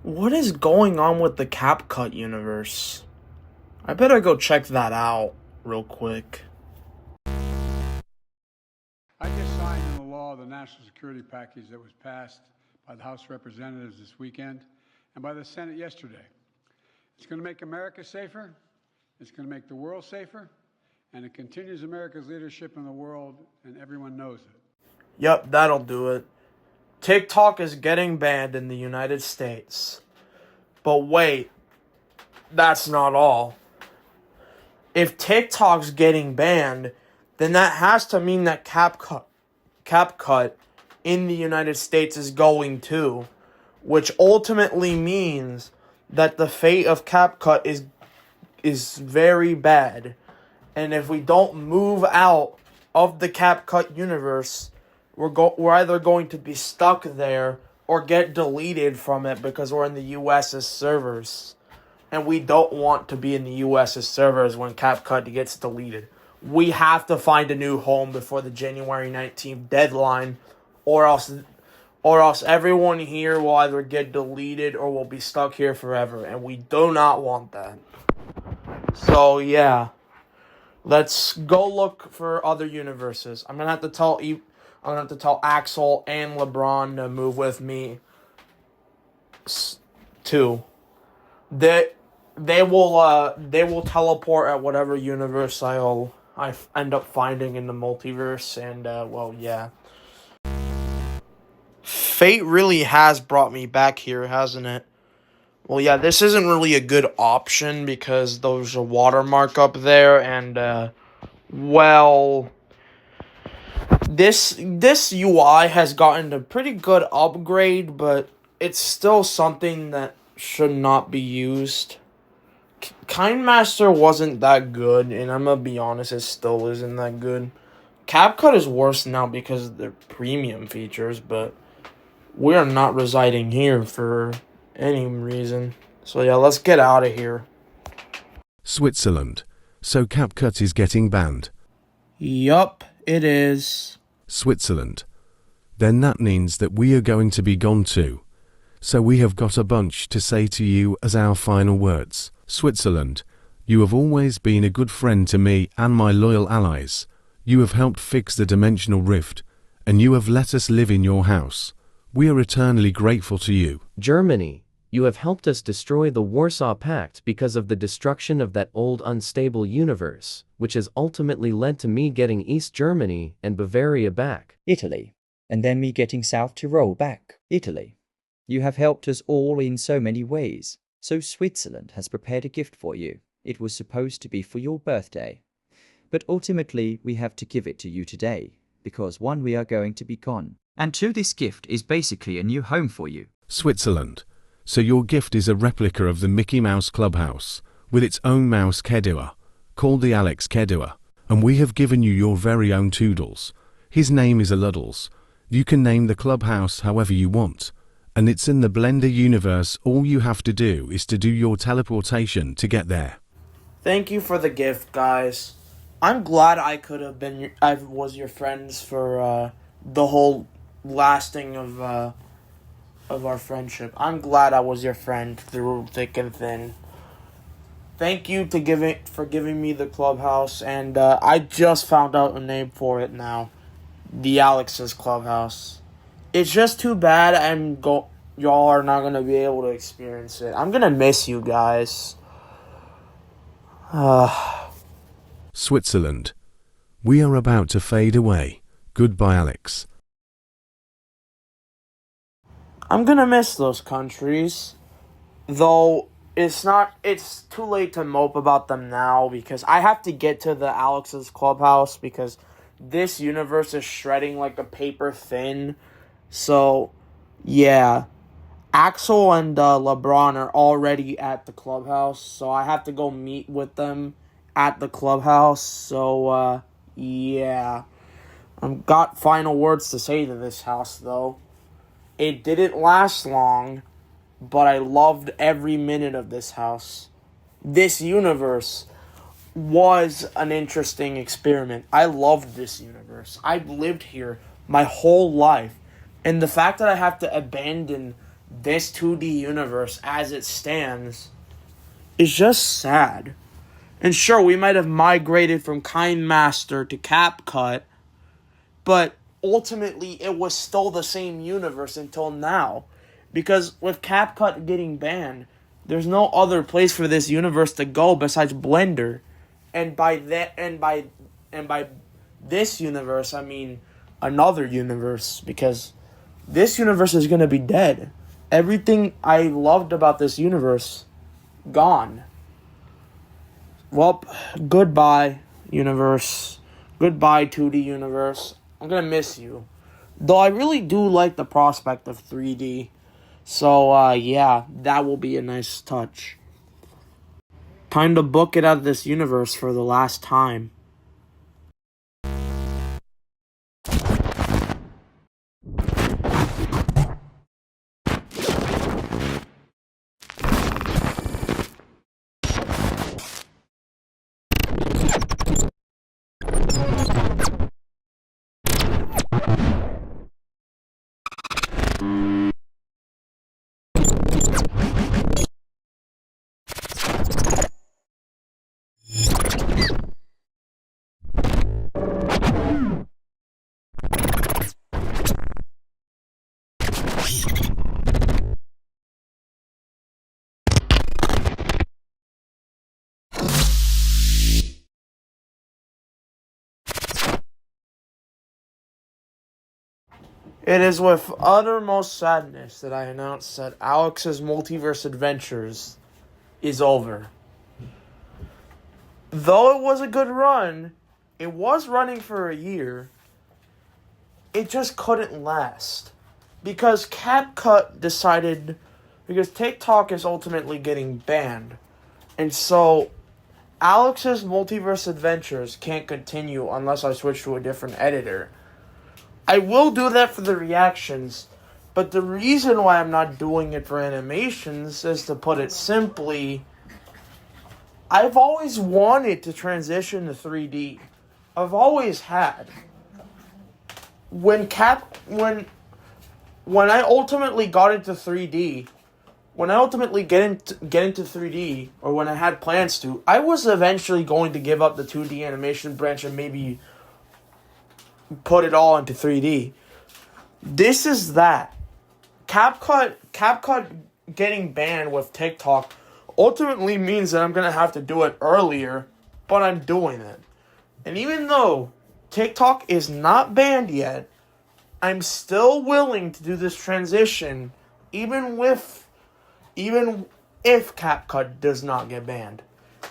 What is going on with the CapCut universe? I better go check that out real quick. I just signed into law the national security package that was passed by the House of Representatives this weekend and by the Senate yesterday. It's going to make America safer, it's going to make the world safer, and it continues America's leadership in the world, and everyone knows it. Yep, that'll do it. TikTok is getting banned in the United States. But wait, that's not all. If TikTok's getting banned, then that has to mean that CapCut in the United States is going too, which ultimately means that the fate of CapCut is very bad. And if we don't move out of the CapCut universe, we're either going to be stuck there or get deleted from it because we're in the US's servers. And we don't want to be in the US's servers when CapCut gets deleted. We have to find a new home before the January 19th deadline, or else everyone here will either get deleted or will be stuck here forever, and we do not want that. So yeah, let's go look for other universes. I'm gonna have to tell Axel and LeBron to move with me too. They will teleport at whatever universe I end up finding in the multiverse, and well, yeah. Fate really has brought me back here, hasn't it? Well, yeah, this isn't really a good option because there's a watermark up there, and well, this UI has gotten a pretty good upgrade, but it's still something that should not be used. Kindmaster wasn't that good, and I'm gonna be honest, it still isn't that good. CapCut is worse now because of their premium features, but we are not residing here for any reason. So yeah, let's get out of here. Switzerland. So CapCut is getting banned. Yup, it is. Switzerland. Then that means that we are going to be gone too. So we have got a bunch to say to you as our final words. Switzerland, you have always been a good friend to me and my loyal allies. You have helped fix the dimensional rift, and you have let us live in your house. We are eternally grateful to you. Germany, you have helped us destroy the Warsaw Pact because of the destruction of that old unstable universe, which has ultimately led to me getting East Germany and Bavaria back. Italy, and then me getting South Tyrol back. Italy, you have helped us all in so many ways. So Switzerland has prepared a gift for you. It was supposed to be for your birthday. But ultimately, we have to give it to you today, because one, we are going to be gone. And two, this gift is basically a new home for you. Switzerland. So your gift is a replica of the Mickey Mouse Clubhouse, with its own mouse Kedua, called the Alex Kedua. And we have given you your very own Toodles. His name is a Luddles. You can name the clubhouse however you want. And it's in the Blender universe. All you have to do is to do your teleportation to get there. Thank you for the gift, guys. I'm glad I was your friends for the whole lasting of our friendship. I'm glad I was your friend through thick and thin. Thank you for giving me the clubhouse, and I just found out a name for it now. The Alex's Clubhouse. It's just too bad y'all are not going to be able to experience it. I'm going to miss you guys. Switzerland. We are about to fade away. Goodbye, Alex. I'm going to miss those countries. Though it's too late to mope about them now because I have to get to the Alex's Clubhouse because this universe is shredding like a paper thin. So, yeah, Axel and LeBron are already at the clubhouse, so I have to go meet with them at the clubhouse. So, yeah, I've got final words to say to this house, though. It didn't last long, but I loved every minute of this house. This universe was an interesting experiment. I loved this universe. I've lived here my whole life. And the fact that I have to abandon this 2D universe as it stands is just sad. And sure, we might have migrated from Kind Master to CapCut, but ultimately it was still the same universe until now. Because with CapCut getting banned, there's no other place for this universe to go besides Blender. And by this universe, I mean another universe, because this universe is going to be dead. Everything I loved about this universe, gone. Well, goodbye, universe. Goodbye, 2D universe. I'm going to miss you. Though I really do like the prospect of 3D. So, yeah, that will be a nice touch. Time to book it out of this universe for the last time. It is with uttermost sadness that I announce that Alex's Multiverse Adventures is over. Though it was a good run, it was running for a year, it just couldn't last. Because CapCut decided, because TikTok is ultimately getting banned, and so Alex's Multiverse Adventures can't continue unless I switch to a different editor. I will do that for the reactions, but the reason why I'm not doing it for animations is, to put it simply, I've always wanted to transition to 3D. I've always had. When I ultimately got into 3D, when I ultimately get into 3D, or when I had plans to, I was eventually going to give up the 2D animation branch and maybe put it all into 3D. This is that. CapCut getting banned with TikTok ultimately means that I'm going to have to do it earlier, but I'm doing it. And even though TikTok is not banned yet, I'm still willing to do this transition even if CapCut does not get banned.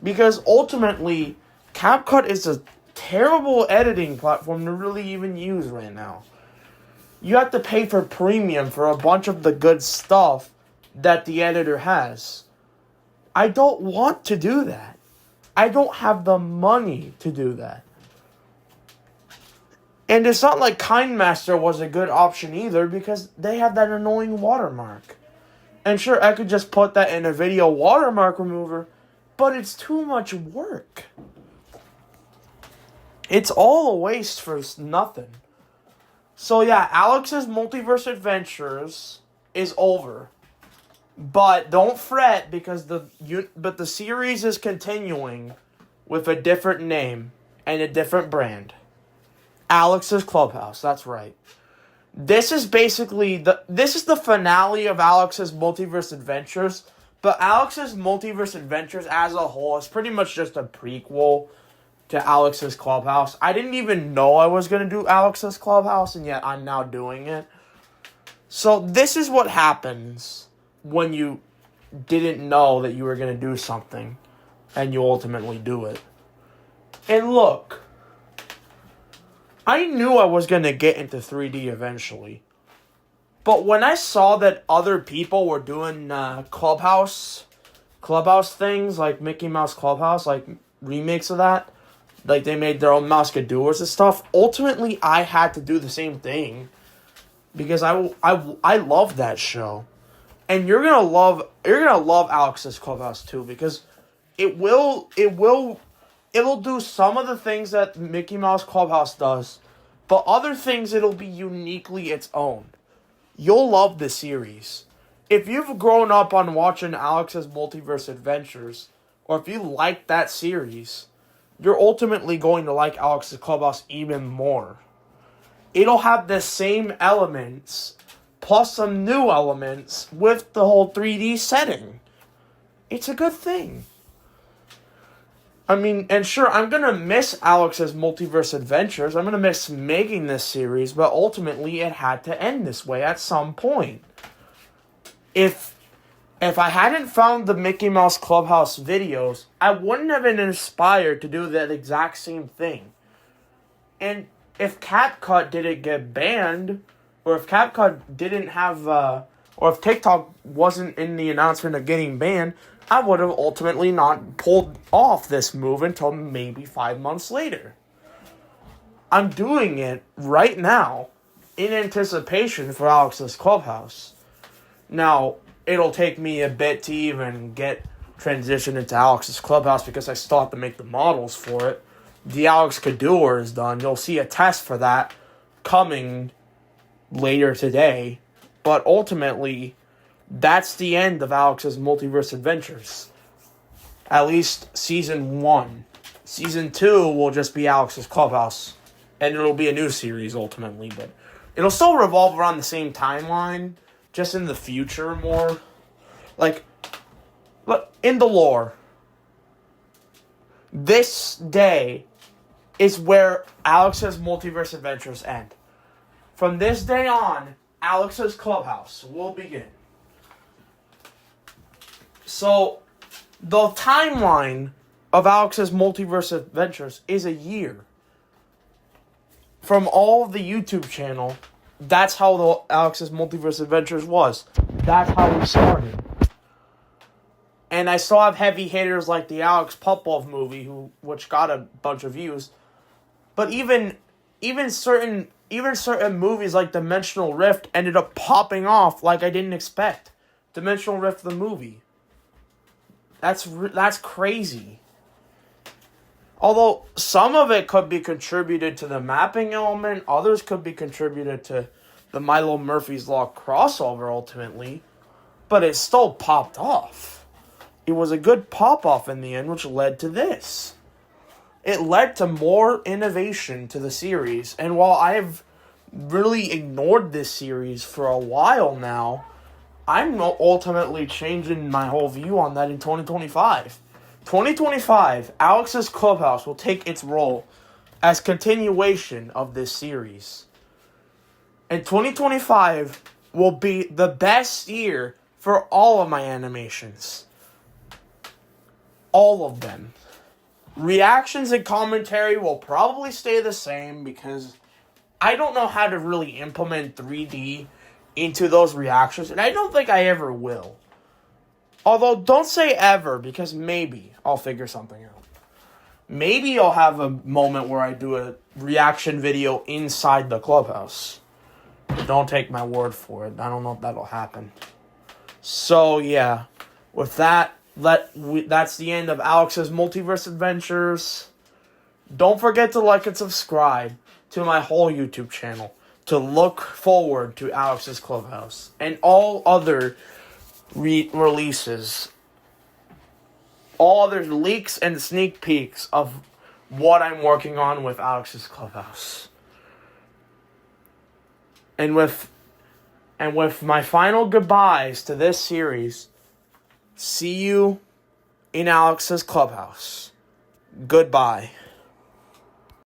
Because ultimately, CapCut is a terrible editing platform to really even use right now. You have to pay for premium for a bunch of the good stuff that the editor has. I don't want to do that. I don't have the money to do that. And it's not like Kind Master was a good option either, because they have that annoying watermark. And sure, I could just put that in a video watermark remover, but it's too much work. It's all a waste for nothing. So yeah, Alex's Multiverse Adventures is over. But don't fret, because the series is continuing with a different name and a different brand. Alex's Clubhouse, that's right. This is basically the finale of Alex's Multiverse Adventures, but Alex's Multiverse Adventures as a whole is pretty much just a prequel to Alex's Clubhouse. I didn't even know I was going to do Alex's Clubhouse, and yet I'm now doing it. So this is what happens when you didn't know that you were going to do something, and you ultimately do it. And look, I knew I was going to get into 3D eventually. But when I saw that other people were doing Clubhouse things, like Mickey Mouse Clubhouse, like remakes of that, like they made their own Mouscadours and stuff, ultimately I had to do the same thing. Because I love that show. And you're gonna love Alex's Clubhouse too, because it'll do some of the things that Mickey Mouse Clubhouse does, but other things it'll be uniquely its own. You'll love the series. if you've grown up on watching Alex's Multiverse Adventures, or if you like that series, you're ultimately going to like Alex's Clubhouse even more. It'll have the same elements, plus some new elements, with the whole 3D setting. It's a good thing. I mean, and sure, I'm going to miss Alex's Multiverse Adventures. I'm going to miss making this series, but ultimately it had to end this way at some point. If I hadn't found the Mickey Mouse Clubhouse videos, I wouldn't have been inspired to do that exact same thing. And if CapCut didn't get banned, or if CapCut didn't have, or if TikTok wasn't in the announcement of getting banned, I would have ultimately not pulled off this move until maybe 5 months later. I'm doing it right now in anticipation for Alex's Clubhouse. Now, it'll take me a bit to even get transitioned into Alex's Clubhouse because I still have to make the models for it. The Alex Cador is done. You'll see a test for that coming later today. But ultimately, that's the end of Alex's Multiverse Adventures. At least Season 1. Season 2 will just be Alex's Clubhouse. And it'll be a new series, ultimately. But it'll still revolve around the same timeline, just in the future more. Like, in the lore, this day is where Alex's Multiverse Adventures end. From this day on, Alex's Clubhouse will begin. So, the timeline of Alex's Multiverse Adventures is a year. From all of the YouTube channel, that's how the Alex's Multiverse Adventures was. That's how we started. And I still have heavy hitters like the Alex Popov movie, which got a bunch of views. But even certain movies like Dimensional Rift ended up popping off like I didn't expect. Dimensional Rift the movie. That's crazy. Although some of it could be contributed to the mapping element, others could be contributed to the Milo Murphy's Law crossover ultimately, but it still popped off. It was a good pop-off in the end, which led to this. It led to more innovation to the series, and while I've really ignored this series for a while now, I'm ultimately changing my whole view on that in 2025. 2025, Alex's Clubhouse will take its role as continuation of this series. And 2025 will be the best year for all of my animations. All of them. Reactions and commentary will probably stay the same because I don't know how to really implement 3D into those reactions, and I don't think I ever will. Although, don't say ever, because maybe I'll figure something out. Maybe I'll have a moment where I do a reaction video inside the Clubhouse. Don't take my word for it. I don't know if that'll happen. So, yeah. With that, that's the end of Alex's Multiverse Adventures. Don't forget to like and subscribe to my whole YouTube channel to look forward to Alex's Clubhouse and all other releases, all other leaks and sneak peeks of what I'm working on with Alex's Clubhouse. And with my final goodbyes to this series, see you in Alex's Clubhouse. Goodbye.